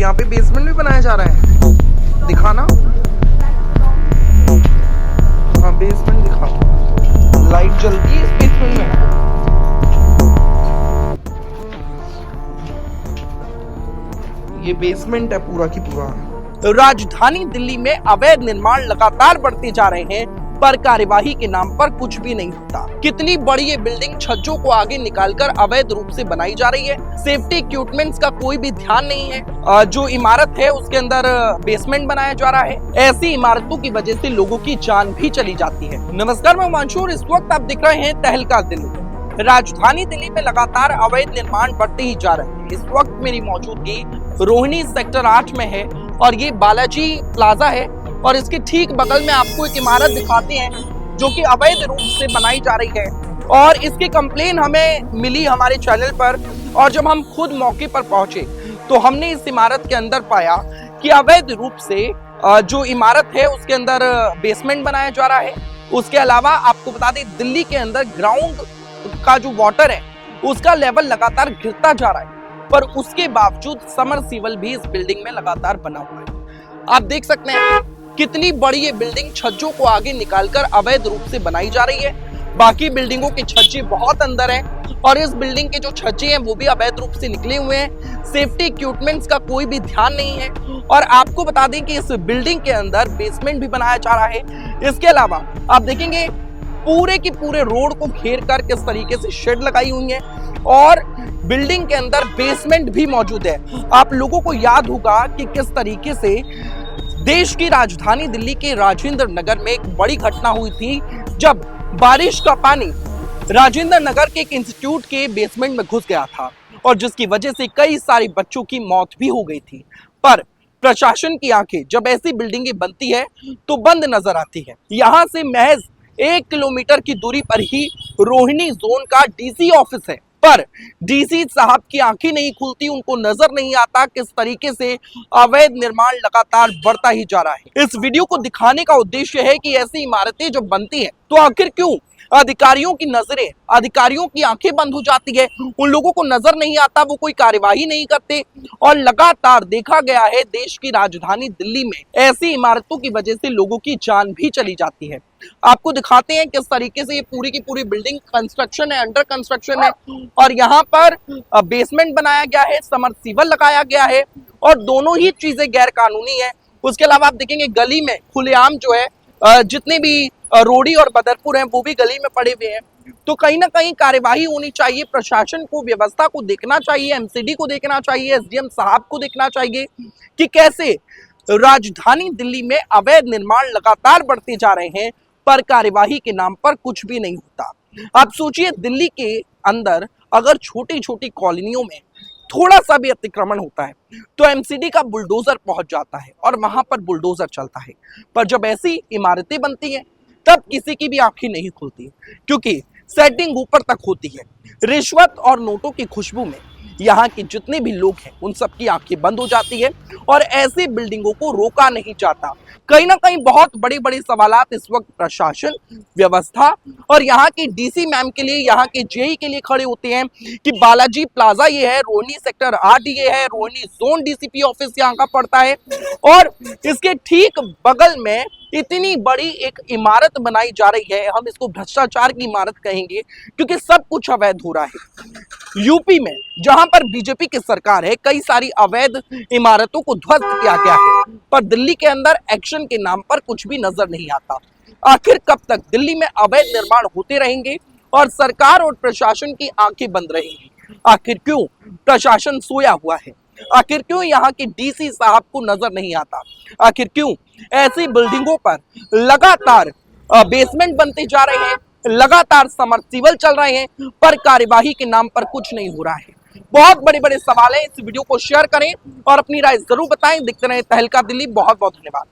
यहाँ पे बेसमेंट भी बनाया जा रहा है, दिखाना। हाँ बेसमेंट दिखा, लाइट जलती है इस बेसमेंट में। ये बेसमेंट है पूरा की पूरा। राजधानी दिल्ली में अवैध निर्माण लगातार बढ़ते जा रहे हैं, पर कार्यवाही के नाम पर कुछ भी नहीं होता। कितनी बड़ी ये बिल्डिंग छज्जों को आगे निकालकर अवैध रूप से बनाई जा रही है। सेफ्टी इक्विपमेंट्स का कोई भी ध्यान नहीं है। जो इमारत है उसके अंदर बेसमेंट बनाया जा रहा है। ऐसी इमारतों की वजह से लोगों की जान भी चली जाती है। नमस्कार, मैं मंशूर। इस वक्त आप दिख रहे हैं तहलका दिल्ली। राजधानी दिल्ली में लगातार अवैध निर्माण बढ़ते ही जा रहे हैं। इस वक्त मेरी मौजूदगी रोहिणी सेक्टर 8 में है और ये बालाजी प्लाजा है और इसके ठीक बगल में आपको एक इमारत दिखाते हैं जो कि अवैध रूप से बनाई जा रही है। और इसकी कंप्लेन हमें मिली हमारे चैनल पर, और जब हम खुद मौके पर पहुंचे तो हमने इस इमारत के अंदर पाया कि अवैध रूप से जो इमारत है उसके अंदर बेसमेंट बनाया जा रहा है। उसके अलावा आपको बता दें, दिल्ली के अंदर ग्राउंड का जो वाटर है उसका लेवल लगातार गिरता जा रहा है, पर उसके बावजूद समरसीवल भी इस बिल्डिंग में लगातार बना हुआ है। आप देख सकते हैं कितनी बड़ी ये बिल्डिंग छज्जों को आगे निकालकर अवैध रूप से बनाई जा रही है। बाकी बिल्डिंगों के छज्जे बहुत अंदर हैं और इस बिल्डिंग के जो छज्जे हैं वो भी अवैध रूप से निकले हुए हैं। सेफ्टी इक्विपमेंट्स का कोई भी ध्यान नहीं है। और आपको बता दें कि इस बिल्डिंग के अंदर बेसमेंट भी बनाया जा रहा है। इसके अलावा आप देखेंगे पूरे की पूरे रोड को घेर कर किस तरीके से शेड लगाई हुई है और बिल्डिंग के अंदर बेसमेंट भी मौजूद है। आप लोगों को याद होगा कि किस तरीके से देश की राजधानी दिल्ली के राजेंद्र नगर में एक बड़ी घटना हुई थी, जब बारिश का पानी राजेंद्र नगर के एक इंस्टीट्यूट के बेसमेंट में घुस गया था और जिसकी वजह से कई सारे बच्चों की मौत भी हो गई थी। पर प्रशासन की आंखें जब ऐसी बिल्डिंगें बनती है तो बंद नजर आती है। यहां से महज 1 किलोमीटर की दूरी पर ही रोहिणी जोन का डीसी ऑफिस है, पर डीसी साहब की आंखें नहीं खुलती। उनको नजर नहीं आता किस तरीके से अवैध निर्माण लगातार बढ़ता ही जा रहा है। इस वीडियो को दिखाने का उद्देश्य है कि ऐसी इमारतें जो बनती हैं तो आखिर क्यों अधिकारियों की नजरें, अधिकारियों की आंखें बंद हो जाती है, उन लोगों को नजर नहीं आता, वो कोई कार्यवाही नहीं करते। और लगातार देखा गया है देश की राजधानी दिल्ली में ऐसी इमारतों की वजह से लोगों की जान भी चली जाती है। आपको दिखाते हैं किस तरीके से ये पूरी की पूरी बिल्डिंग कंस्ट्रक्शन है, अंडर कंस्ट्रक्शन है और यहाँ पर बेसमेंट बनाया गया है, समरसीवल लगाया गया है और दोनों ही चीजें गैर कानूनी है। उसके अलावा आप देखेंगे गली में खुलेआम जो है जितने भी रोडी और बदरपुर हैं वो भी गली में पड़े हुए हैं। तो कहीं ना कहीं कार्यवाही होनी चाहिए। प्रशासन को, व्यवस्था को देखना चाहिए, एमसीडी को देखना चाहिए, एसडीएम साहब को देखना चाहिए कि कैसे राजधानी दिल्ली में अवैध निर्माण लगातार बढ़ते जा रहे हैं, पर कार्यवाही के नाम पर कुछ भी नहीं होता। आप सोचिए, दिल्ली के अंदर अगर छोटी छोटी कॉलोनियों में थोड़ा सा भी अतिक्रमण होता है तो एमसीडी का बुलडोजर पहुंच जाता है और वहां पर बुलडोजर चलता है। पर जब ऐसी इमारतें बनती हैं तब किसी की भी आंखें नहीं खुलती, क्योंकि सेटिंग ऊपर तक होती है। रिश्वत और नोटों की खुशबू में यहाँ के जितने भी लोग हैं उन सबकी आंखें बंद हो जाती है और ऐसी बिल्डिंगों को रोका नहीं जाता। कहीं ना कहीं बहुत बड़ी बड़ी सवालात इस वक्त प्रशासन, व्यवस्था और यहाँ के डीसी मैम के लिए, यहाँ के जेई के लिए खड़े होते हैं कि बालाजी प्लाजा ये है, रोहिणी सेक्टर 8 ये है, रोहिणी जोन डीसीपी ऑफिस यहाँ का पड़ता है और इसके ठीक बगल में इतनी बड़ी एक इमारत बनाई जा रही है। हम इसको भ्रष्टाचार की इमारत कहेंगे क्योंकि सब कुछ अवैध हो रहा है। यूपी में जहां पर बीजेपी की सरकार है, कई सारी अवैध इमारतों को ध्वस्त किया गया है, पर दिल्ली के अंदर एक्शन के नाम पर कुछ भी नजर नहीं आता। आखिर कब तक दिल्ली में अवैध निर्माण होते रहेंगे और सरकार और प्रशासन की आंखें बंद रहेंगी? आखिर क्यों प्रशासन सोया हुआ है? आखिर क्यों यहाँ के डीसी साहब को नजर नहीं आता? आखिर क्यों ऐसी बिल्डिंगों पर लगातार बेसमेंट बनते जा रहे हैं, लगातार समरसीवल चल रहे हैं, पर कार्यवाही के नाम पर कुछ नहीं हो रहा है? बहुत बड़े बड़े सवाल हैं। इस वीडियो को शेयर करें और अपनी राय जरूर बताएं। दिखते रहे तहलका दिल्ली। बहुत बहुत धन्यवाद।